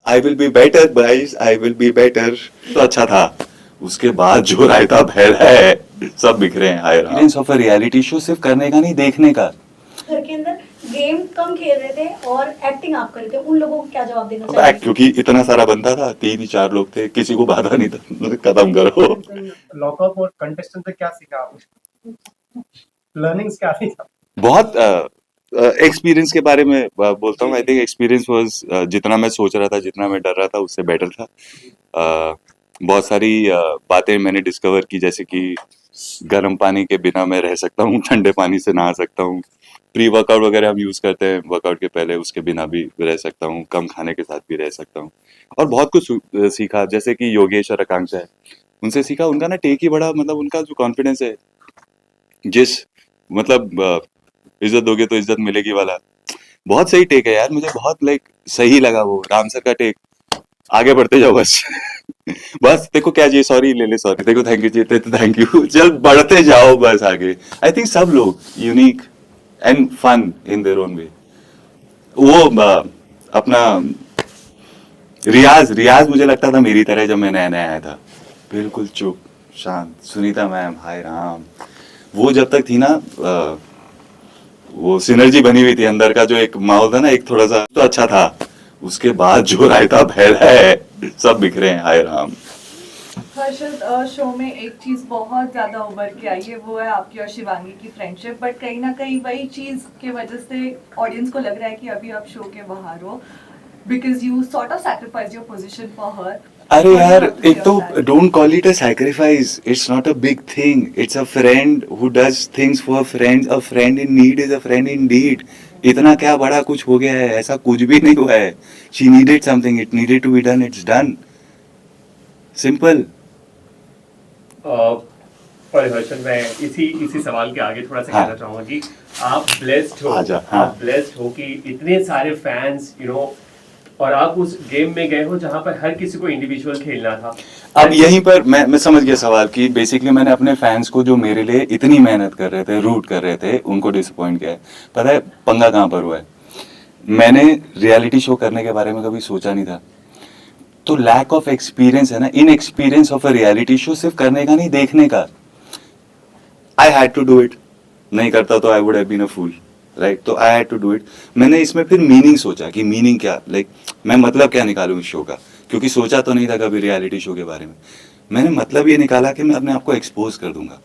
I will be better guys, I will be better. तो अच्छा था। उसके बाद जो रायता फैला है, सब बिखरे हैं। हाय Ram. Experience of a reality show सिर्फ करने का नहीं, देखने का। घर के अंदर गेम कम खेल रहे थे और एक्टिंग आप कर रहे थे, उन लोगों को क्या जवाब देना चाहिए? क्योंकि इतना सारा बनता था, 3 ही 4 लोग थे, किसी को बाधा नहीं था, खत्म करो। लॉकआउट और कंटेस्टेंट से क्या सीखा आपने? लर्निंग्स क्या थी? बहुत एक्सपीरियंस के बारे में बोलता हूँ। आई थिंक एक्सपीरियंस वाज, जितना मैं सोच रहा था, जितना मैं डर रहा था, उससे बेटर था। बहुत सारी बातें मैंने डिस्कवर की, जैसे कि गर्म पानी के बिना मैं रह सकता हूँ, ठंडे पानी से नहा सकता हूँ। प्री वर्कआउट वगैरह हम यूज करते हैं वर्कआउट के पहले, उसके बिना भी रह सकता हूँ, कम खाने के साथ भी रह सकता हूँ। और बहुत कुछ सीखा, जैसे कि योगेश और आकांक्षा है, उनसे सीखा। उनका ना टेक ही बड़ा, मतलब उनका जो कॉन्फिडेंस है, जिस मतलब इज्जत दोगे तो इज्जत मिलेगी वाला, बहुत सही टेक है यार। मुझे बहुत सही लगा वो राम सर का टेक। आगे बढ़ते जाओ बस। बस देखो क्या चाहिए, सॉरी ले ले, सॉरी देखो, थैंक यू चाहिए तो थैंक यू, चल बढ़ते जाओ बस आगे। आई थिंक सब लोग unique and fun in their own way. वो अपना रियाज रियाज मुझे लगता था मेरी तरह जब मैं नया नया आया था, बिल्कुल चुप शांत। सुनीता मैम, हाय राम, वो जब तक थी ना, वो सिनर्जी बनी हुई थी अंदर का, जो एक माहौल था ना, एक थोड़ा सा तो अच्छा था। उसके बाद जो रायता फैला है, सब बिखरे हैं। हाय राम। हर्षद, शो में एक चीज बहुत ज्यादा उभर के आई है, वो है आपकी और शिवांगी की फ्रेंडशिप। बट कहीं ना कहीं वही चीज की वजह से ऑडियंस को लग रहा है कि अभी आप शो के बाहर हो, because you sort of sacrifice your position for her. अरे यार, एक तो don't call it a sacrifice, it's not a big thing, it's a friend who does things for friends. A friend in need is a friend in deed. इतना क्या बड़ा कुछ हो गया है? ऐसा कुछ भी नहीं हुआ है। She needed something, it needed to be done, it's done, simple. और हर्षद, मैं इसी सवाल के आगे थोड़ा सा हाँ। कहना चाहूंगा कि आप ब्लेस्ड हो। आजा, हाँ। आप ब्लेस्ड हो कि इतने सारे फैंस, और आप उस गेम में गए हो जहां पर हर किसी को इंडिविजुअल खेलना था। अब यहीं पर मैं समझ गया सवाल की। बेसिकली मैंने अपने फैंस को, जो मेरे लिए इतनी मेहनत कर रहे थे, रूट कर रहे थे, उनको डिसअपॉइंट किया है। पता है पंगा कहाँ पर हुआ है? मैंने रियलिटी शो करने के बारे में कभी सोचा नहीं था। तो लैक ऑफ एक्सपीरियंस है ना, in experience of a reality show सिर्फ करने का नहीं, देखने का। I had to do it. नहीं करता तो I would have been a fool, right? तो I had to do it. मैंने इसमें फिर मीनिंग सोचा कि मीनिंग क्या, मैं मतलब क्या निकालूं इस शो का, क्योंकि सोचा तो नहीं था कभी रियलिटी शो के बारे में। मैंने मतलब ये निकाला कि मैं अपने आप को एक्सपोज कर दूंगा।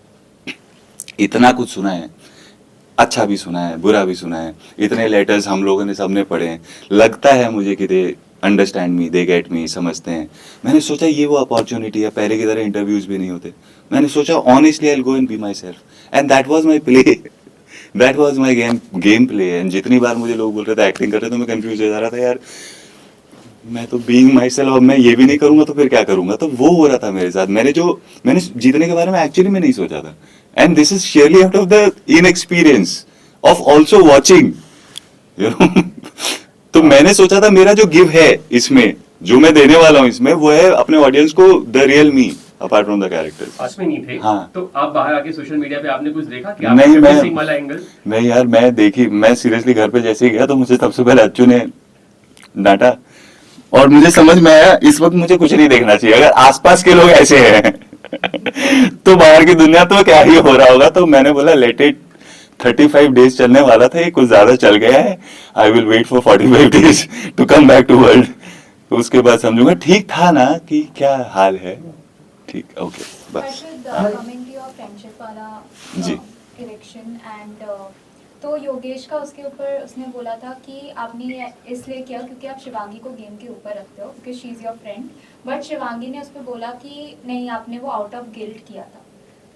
इतना कुछ सुना है, अच्छा भी सुना है, बुरा भी सुना है। इतने लेटर्स हम लोगों ने सबने पढ़े हैं। लगता है मुझे कि they understand me, they get me, समझते हैं। मैंने सोचा ये वो अपॉर्चुनिटी है, पहले की तरह इंटरव्यूज भी नहीं होते। मैंने सोचा honestly I will go and be my self, and that was my play. That was my game play. And जितनी बार मुझे लोग बोल रहे थे एक्टिंग कर रहे, तो मैं कंफ्यूज हो जा रहा था यार, मैं तो बीइंग माई सेल्फ, अब मैं ये भी नहीं करूंगा तो फिर क्या करूंगा? तो वो हो रहा था मेरे साथ। मैंने जीतने के बारे में एक्चुअली में नहीं सोचा था। And this is sheerly out of the inexperience of also watching, you know. तो मैंने सोचा था मेरा जो गिव है इसमें, जो मैं देने वाला हूँ इसमें, वो है अपने ऑडियंस को the real me, apart from the characters. असली नहीं थे। हाँ। तो आप बाहर आके सोशल मीडिया पे आपने कुछ देखा कि नहीं, आपने सिंह वाला एंगल? नहीं यार, मैं सीरियसली घर पे जैसे ही गया तो मुझे सबसे पहले अच्छू ने डांटा, और मुझे समझ में आया इस वक्त मुझे कुछ नहीं देखना चाहिए। अगर आसपास के लोग ऐसे हैं तो बाहर की दुनिया तो क्या ही हो रहा होगा। तो मैंने बोला लेट इट, 35 डेज चलने वाला था, ये कुछ ज्यादा चल गया है। I will wait for 45 days to come back to world. तो उसके बाद समझूंगा ठीक था ना कि क्या हाल है। ठीक, ओके, बस। हर्षद, हाँ। कमिंग टू योर फ्रेंडशिप वाला जी। इलेक्शन एंड तो योगेश का उसके ऊपर उसने बोला था कि आपने ये इसलिए किया क्योंकि आप शिवांगी को गेम के ऊपर रखते हो, क्योंकि she is your friend. But Shivangi ने उस पर बोला कि नहीं, आपने वो आउट ऑफ गिल्ट किया था।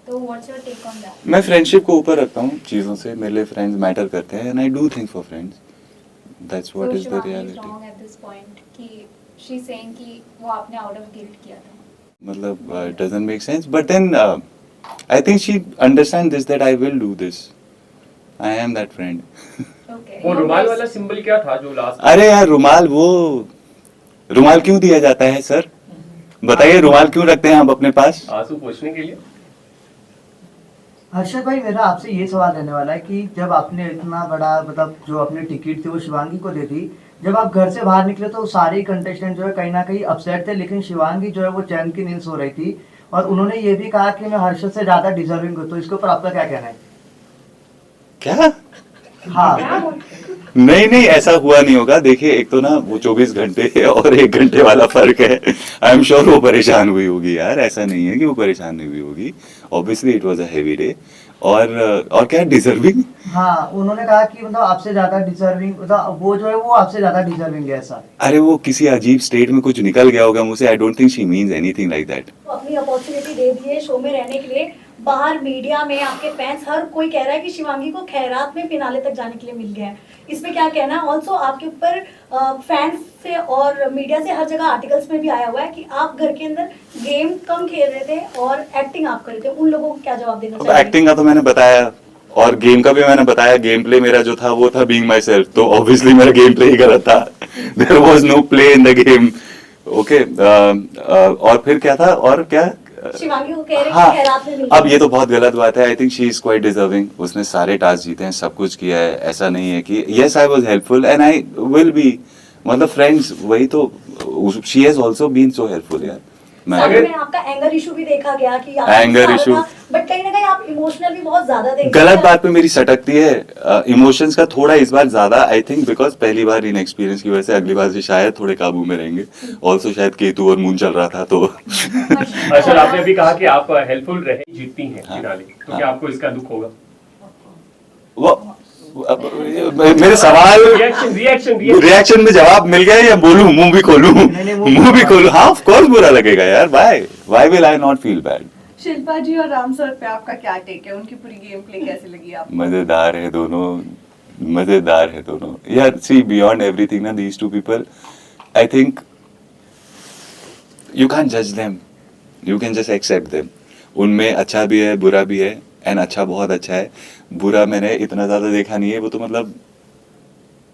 तो what's your take on that? मैं फ्रेंडशिप को ऊपर रखता हूँ चीजों से। मेरे लिए फ्रेंड्स मैटर करते हैं, and I do things for friends. That's what is the reality. Wrong at this point कि शी इज सेइंग कि वो आपने आउट ऑफ गिल्ट किया था। मतलब it doesn't make sense, but then I think she understand this, that I will do this. I am that friend. Okay. वो रुमाल वाला सिंबल क्या था जो लास्ट? अरे यार, रुमाल क्यों दिया जाता है सर? बताइए, रुमाल क्यों रखते हैं हम अपने पास? आंसू पोंछने के लिए। हर्षद भाई, मेरा आपसे ये सवाल रहने वाला है कि जब आपने इतना बड़ा, मतलब जो अपनी टिकट थी वो शिवांगी को दे दी, जब आप घर से बाहर निकले तो सारे कंटेस्टेंट जो है कहीं ना कहीं अपसेट थे, लेकिन शिवांगी जो है वो चैन की नींद सो रही थी और उन्होंने ये भी कहा कि मैं हर्षद से ज्यादा डिजर्विंग हूँ, तो इसके ऊपर आपका क्या कहना है? क्या? हाँ, नहीं नहीं, ऐसा हुआ नहीं होगा। देखिए, एक तो ना वो 24 घंटे और 1 घंटे वाला फर्क है। आई एम श्योर वो परेशान हुई होगी यार, ऐसा नहीं है कि वो परेशान नहीं हुई होगी। Obviously it was a heavy day. और क्या डिजर्विंग? हाँ, उन्होंने कहा कि मतलब आपसे ज्यादा डिजर्विंग, मतलब वो जो है वो आपसे ज्यादा डिजर्विंग है ऐसा। अरे वो किसी अजीब स्टेट में कुछ निकल गया होगा मुझसे। I don't think she means anything like that. तो अपनी अपॉर्चुनिटी दे दी है शो में रहने के लिए। बाहर मीडिया में आपके फैंस हर कोई कह रहा है कि शिवांगी को खैरात में फिनाले तक जाने के लिए मिल गया है, इसमें क्या कहना है? ऑल्सो आपके ऊपर फैंस से और मीडिया से हर जगह आर्टिकल्स में भी आया हुआ है कि आप घर के अंदर गेम कम खेल रहे थे और एक्टिंग आप कर रहे थे। उन लोगों को क्या जवाब देना चाहिए? एक्टिंग का तो मैंने बताया और गेम का भी मैंने बताया। गेम प्ले मेरा जो था वो था बीइंग माई सेल्फ, तो ऑब्वियसली मेरा गेम प्ले ही गलत था। There was no play in the game. Okay, और फिर क्या था? और क्या? शिवांगी को कह रहे हैं हाँ, कि खैरात में मिल अब गया। ये तो बहुत गलत बात है। I think she is quite deserving. उसने सारे टास्क जीते हैं, सब कुछ किया है। ऐसा नहीं है कि yes I was helpful and I will be, मतलब फ्रेंड्स वही तो, she has also been so helpful यार। साथ मैं में आपका एंगर इशू भी देखा गया कि Anger issue। बट कहीं ना कहीं आप इमोशनल भी बहुत ज्यादा देख गलत बात पे मेरी सटकती है। इमोशंस का थोड़ा इस बार ज्यादा, आई थिंक बिकॉज पहली बार इन एक्सपीरियंस की वजह से अगली बार से शायद थोड़े काबू में रहेंगे। ऑल्सो शायद केतु और मून चल रहा था तो अच्छा, आपने अभी कहा कि आप हेल्पफुल रहे, जीतती हैं हाँ। फिनाले, तो हाँ। क्या आपको इसका दुख होगा? मेरे सवाल रिएक्शन रिएक्शन में जवाब मिल गया या बोलूं, मुंह भी खोलूं? नहीं, मुंह भी खोलूं? हाँ, ऑफ कोर्स बुरा लगेगा यार। Why will I not feel bad? Shilpa ji और राम सर पे आपका क्या टेक है? उनकी पूरी गेम प्ले कैसे लगी आपको? मजेदार है दोनों, मजेदार है दोनों यार। सी बियॉन्ड एवरीथिंग ना, these two people, I think you can जज them, you can just accept them. उनमें अच्छा भी है, बुरा भी है, एंड अच्छा बहुत अच्छा है। बुरा मैंने इतना ज्यादा देखा नहीं है, वो तो मतलब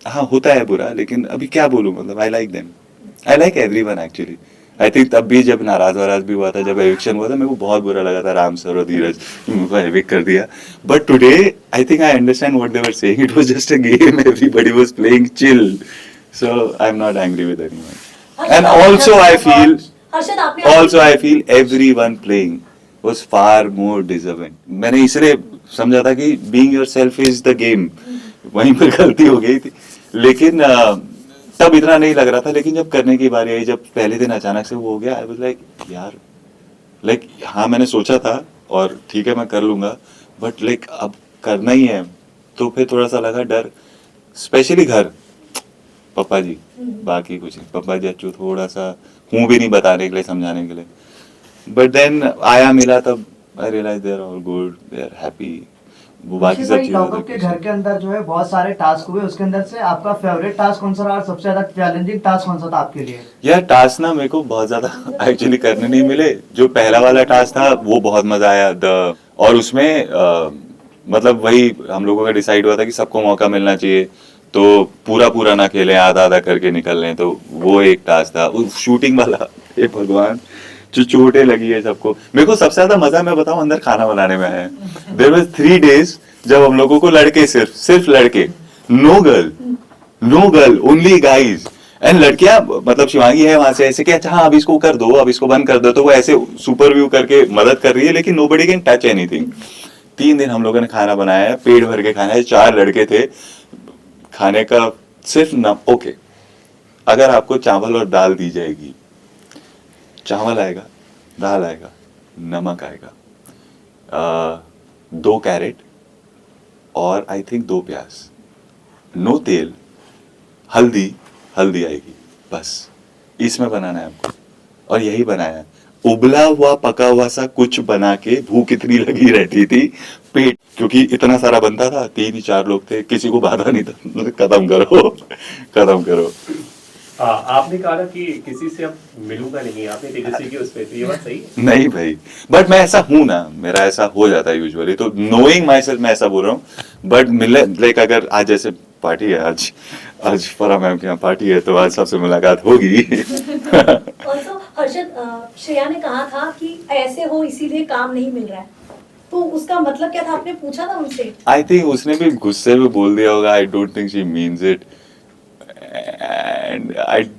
हाँ होता है बुरा, लेकिन अभी क्या बोलूं, मतलब I like them, I like everyone actually. I think तब भी जब नाराज वाराज भी हुआ था, जब एविक्शन हुआ था, मेरे को बहुत बुरा लगा था राम सर और धीरज उनको एविक कर दिया। But today I think I understand what they were saying. It was just a game, everybody was playing chill, so I am not angry with anyone. And also I feel, Harshad आपने also I feel everyone playing was far more deserving। मैंने इसलिए समझा था कि being yourself is the game, वहीं पर गलती हो गई थी। लेकिन तब इतना नहीं लग रहा था, लेकिन जब करने की बारी आई, जब पहले दिन अचानक से वो हो गया, आई वाज लाइक यार, लाइक हाँ मैंने सोचा था और ठीक है मैं कर लूंगा, बट लाइक अब करना ही है, तो फिर थोड़ा सा लगा डर, स्पेशली घर पापा जी, बाकी कुछ नहीं। पापा जी अच्छू थोड़ा सा हूँ भी नहीं बताने के लिए, समझाने के लिए। बट देन आया मिला, तब I realize they are all good, they are happy. वो बाकी सब लॉकअप के घर के अंदर जो है बहुत सारे टास्क हुए, उसके अंदर से आपका फेवरेट टास्क कौन सा रहा और सबसे ज्यादा चैलेंजिंग टास्क कौन सा था आपके लिए? यार टास्क ना मेरे को बहुत ज्यादा एक्चुअली करने नहीं मिले। जो पहला वाला टास्क था वो बहुत मजा आया, और उसमें मतलब वही हम लोगों का डिसाइड हुआ था कि सबको मौका मिलना चाहिए, तो पूरा ना खेलें, आधा करके निकल लें। तो वो एक टास्क था। उस शूटिंग वाला, हे भगवान, जो चोटें लगी है सबको। मेरे को सबसे ज्यादा मजा, मैं बताऊं, अंदर खाना बनाने में आया। देयर वाज 3 days जब हम लोगों को लड़के, सिर्फ लड़के, no girl, only guys. And लड़कियां, मतलब शिवांगी है वहां से ऐसे कि अच्छा हाँ अब इसको कर दो, अब इसको बंद कर दो, तो वो ऐसे सुपर व्यू करके मदद कर रही है, लेकिन नोबडी कैन टच एनीथिंग। 3 दिन हम लोगों ने खाना बनाया है, पेट भर के खाना है। 4 लड़के थे, खाने का सिर्फ न ओके, अगर आपको चावल और दाल दी जाएगी, चावल आएगा, दाल आएगा, नमक आएगा, 2 कैरेट और आई थिंक 2 प्याज, नो तेल, हल्दी आएगी, बस इसमें बनाना है आपको। और यही बनाया है। उबला हुआ पका हुआ सा कुछ बना के, भूख इतनी लगी रहती थी, पेट, क्योंकि इतना सारा बनता था, 3 ही 4 लोग थे, किसी को बाधा नहीं था। खत्म करो। आपने कहा ना कि किसी से अब मिलूंगा नहीं, आपने तेजस्वी की उस पे, तो ये बात सही है? नहीं भाई, बट मैं ऐसा हूं ना, मेरा ऐसा हो जाता है यूजुअली, तो नोइंग माई सेल्फ मैं ऐसा बोल रहा हूँ। बट मिले, लाइक अगर आज जैसे पार्टी है, आज फरा मैम के यहाँ पार्टी है, तो आज सबसे मुलाकात होगी। ऑल्सो हर्षद, श्रेया ने कहा था कि ऐसे हो इसीलिए काम नहीं मिल रहा है, तो उसका मतलब क्या था? आपने पूछा था उनसे? आई थिंक उसने भी गुस्से में बोल दिया होगा। I don't think she means it, and I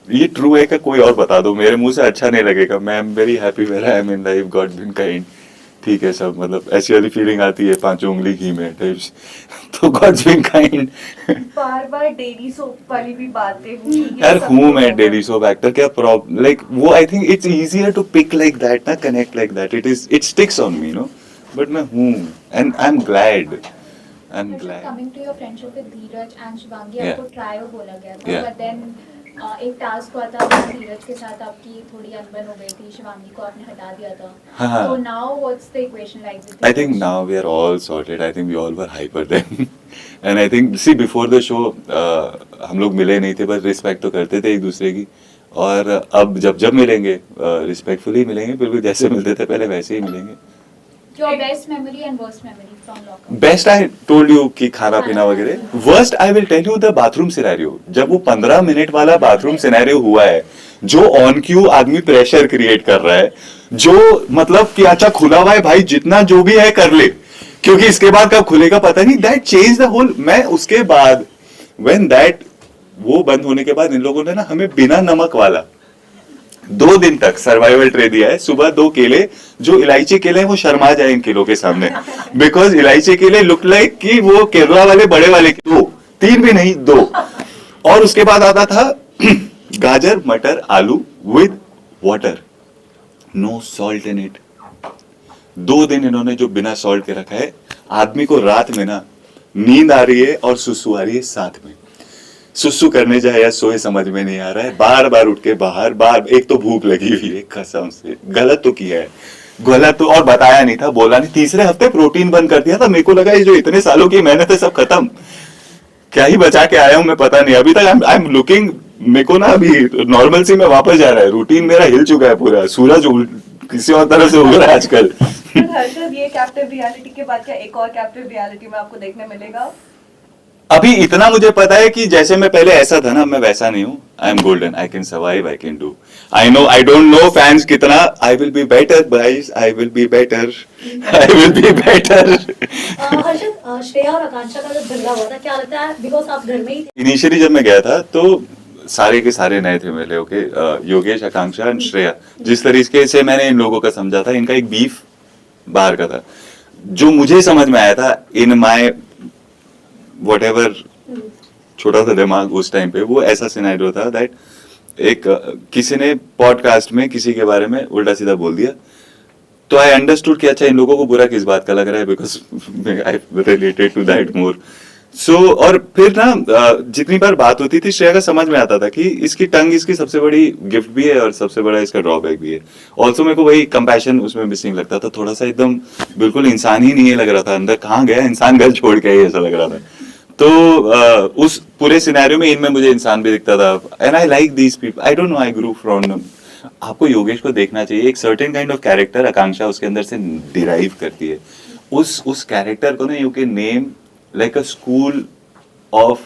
ये ट्रू है कि कोई और बता दो, मेरे मुंह से अच्छा नहीं लगेगा. मैं am very happy where I am in life, God been kind. ठीक है सब, मतलब ऐसी वाली फीलिंग आती है 5 उंगली घी में टाइप्स. तो गॉड बीन काइंड. बार बार डेली सोप वाली भी बातें हुई ये यार सब हूँ तो मैं होगा। डेली सोप एक्टर, क्या प्रॉब्लम लाइक वो I think it's easier to pick like that ना, connect like that, it sticks on me no. But मैं हूँ and I am glad. Coming to your friendship with Dheeraj and Shivangi, Yeah. आपको trio बोला गया था, Yeah. But then एक task हुआ था जब धीरज के साथ आपकी थोड़ी अनबन हो गई थी, शिवांगी को आपने हटा दिया था. हाँ. So now what's the equation like with I think Dheeraj? now we are all sorted. I think we all were hyper then. And I think, see, before the show, हम लोग मिले नहीं थे, बस रिस्पेक्ट तो करते थे एक दूसरे की. और अब जब मिलेंगे रिस्पेक्टफुली मिलेंगे, बिल्कुल जैसे मिलते थे पहले वैसे ही मिलेंगे. Your best memory and worst memory from lockdown. Best I told you कि खाना पीना वगैरह. Worst I will tell you the bathroom scenario. जब वो 15 मिनट वाला बाथरूम सिनेरियो हुआ है, जो ऑन क्यू आदमी प्रेशर क्रिएट कर रहा है, जो मतलब कि अच्छा खुला हुआ है भाई, जितना जो भी है कर ले, क्योंकि इसके बाद कब खुलेगा पता नहीं. That change the whole. मैं उसके बाद व्हेन दैट वो बंद होने के बाद इन लोगों ने ना हमें बिना नमक वाला 2 दिन तक सर्वाइवल ट्रे दिया है. सुबह 2 केले, जो इलायची केले हैं वो शर्मा जाए इन किलो के सामने, बिकॉज इलायची केले लुक लाइक कि वो केरला वाले बड़े वाले 2, 3 भी नहीं 2. और उसके बाद आता था गाजर मटर आलू with water, no salt in it. 2 दिन इन्होंने जो बिना सॉल्ट के रखा है. आदमी को रात में ना नींद आ रही है और सुसु आ रही है साथ में. सुसु करने जाए या सोए समझ में नहीं आ रहा है. बार बार उठ के बाहर एक तो भूख लगी हुई है कसम से. गलत तो किया है, गलत तो, और बताया नहीं था, बोला नहीं. तीसरे हफ्ते प्रोटीन बंद कर दिया था. मेरे को लगा ये जो इतने सालों की मेहनत है सब खत्म, क्या ही बचा के आया हूं मैं पता नहीं. अभी तक आई एम लुकिंग, मेरे को ना अभी नॉर्मल सी में वापस जा रहा है. रूटीन मेरा हिल चुका है पूरा. सूरज किसी और तरह से उग रहा है आजकल. फिर हर्षद, ये कैप्टिव रियलिटी के बाद क्या एक और कैप्टिव रियलिटी में आपको देखने मिलेगा? अभी इतना मुझे पता है कि जैसे मैं पहले ऐसा था ना, मैं वैसा नहीं हूँ. I am golden, I can survive, I can do. I know, I don't know fans कितना. I will be better guys, I will be better, I will be better. Harshad, Shreya और आकांक्षा का जो झगड़ा हुआ था, क्या लगता है बिकॉज आप घर में ही थे? इनिशियली जब मैं गया था तो सारे के सारे नए थे मेरे. Okay, Yogesh, Akanksha and Shreya. जिस तरीके से मैंने इन लोगों का समझा था, इनका एक बीफ बाहर का था. जो मुझे समझ में आया था इन माय व्हाटएवर छोटा सा दिमाग उस टाइम पे, वो ऐसा सिनेरियो था दैट एक किसी ने पॉडकास्ट में किसी के बारे में उल्टा सीधा बोल दिया. तो आई अंडरस्टूड कि अच्छा इन लोगों को बुरा किस बात का लग रहा है, because I related to that more. So और फिर ना जितनी बार बात होती थी, श्रेया का समझ में आता था कि इसकी टंग इसकी सबसे बड़ी गिफ्ट भी है और सबसे बड़ा इसका ड्रॉबैक भी है. ऑल्सो मेरे को वही कंपैशन उसमें मिसिंग लगता था. थोड़ा सा एकदम बिल्कुल इंसान ही नहीं लग रहा था. अंदर कहाँ गया इंसान, घर छोड़ के ऐसा लग रहा था. तो उस पूरे सिनेरियो में इनमें मुझे इंसान भी दिखता था. And I like these people. I don't no, I grew from. आपको योगेश को देखना चाहिए. एक सर्टेन काइंड ऑफ कैरेक्टर आकांक्षा उसके अंदर से डिराइव करती है. उस कैरेक्टर को ना you can name like a school of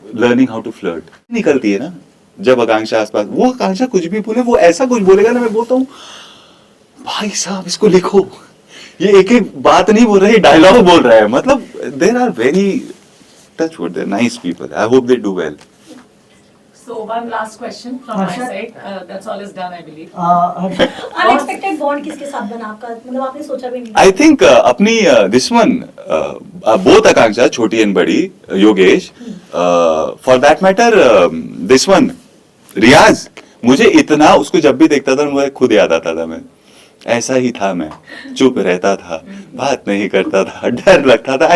learning how to flirt. निकलती है ना जब आकांक्षा आसपास, वो आकांक्षा कुछ भी बोले, वो ऐसा कुछ बोलेगा ना, मैं बोलता हूँ भाई साहब इसको लिखो. ये एक एक बात नहीं बोल रहा है, डायलॉग बोल रहा है. मतलब there are very touch wood, there nice people. I hope they do well. So one last question from my Harsha? side. That's all is done, I believe. Harshad, unexpected bond किसके साथ बना आपका, मतलब आपने सोचा भी नहीं? आई थिंक अपनी दिस वन बोथ आकांक्षा, छोटी एंड बड़ी, Yogesh, for that matter this one Riyaz. मुझे इतना उसको जब भी देखता था मुझे खुद याद आता था. मैं ऐसा ही था, मैं चुप रहता था, बात नहीं करता था, डर लगता था.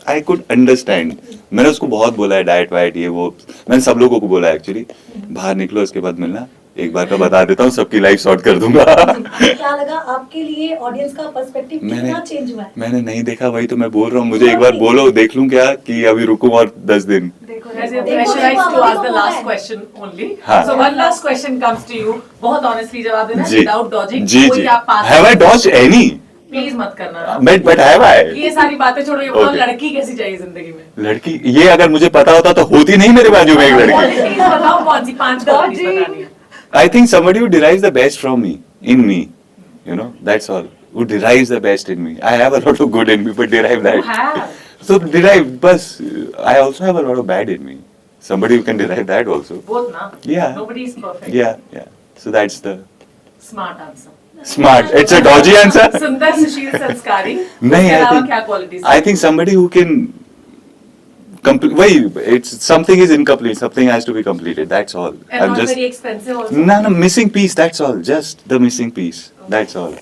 I could understand. मैंने उसको बहुत बोला है डाइट वाइट ये वो, मैंने सब लोगों को बोला है एक्चुअली. बाहर निकलो इसके बाद मिलना, एक बार का बता देता हूँ, सबकी लाइफ सॉर्ट कर दूंगा. क्या लगा आपके लिए ऑडियंस का पर्सपेक्टिव कितना चेंज हुआ है? मैंने नहीं देखा, वही तो मैं बोल रहा हूँ. मुझे एक बार बोलो, देख लूं क्या कि अभी रुकूं और 10 दिन. देखो As you're देखो, pressurized to देखो, ask the देखो, last है। question only. हाँ. So one last question comes to you. बहुत honestly जवाब देना, जी without dodging. जी कोई जी. आप पास हैव आई डॉज्ड एनी? प्लीज मत करना. But have I? ये सारी बातें छोड़ो, ये बताओ Okay. लड़की कैसी चाहिए जिंदगी में? लड़की, ये अगर मुझे पता होता तो होती नहीं मेरे बाजू में एक लड़की. Qualities बताओ कौन सी 5 qualities बतानी है. I think somebody who derives the best from me, in me, you know, that's all. Who derives the best in me. I have a lot of good in me, but derive You that. have. So derive, bus. I also have a lot of bad in me. somebody who can derive that also. Both na. Yeah. Nobody is perfect. Yeah. So that's the Smart answer. smart. It's a dodgy answer. सुंदर सुशील संस्कारी नहीं, उसके I अलावा think- क्या qualities I think somebody who can it's something is incomplete, something has to be completed. That's all. and not very expensive also. no missing piece. That's all. Just the missing piece. That's all.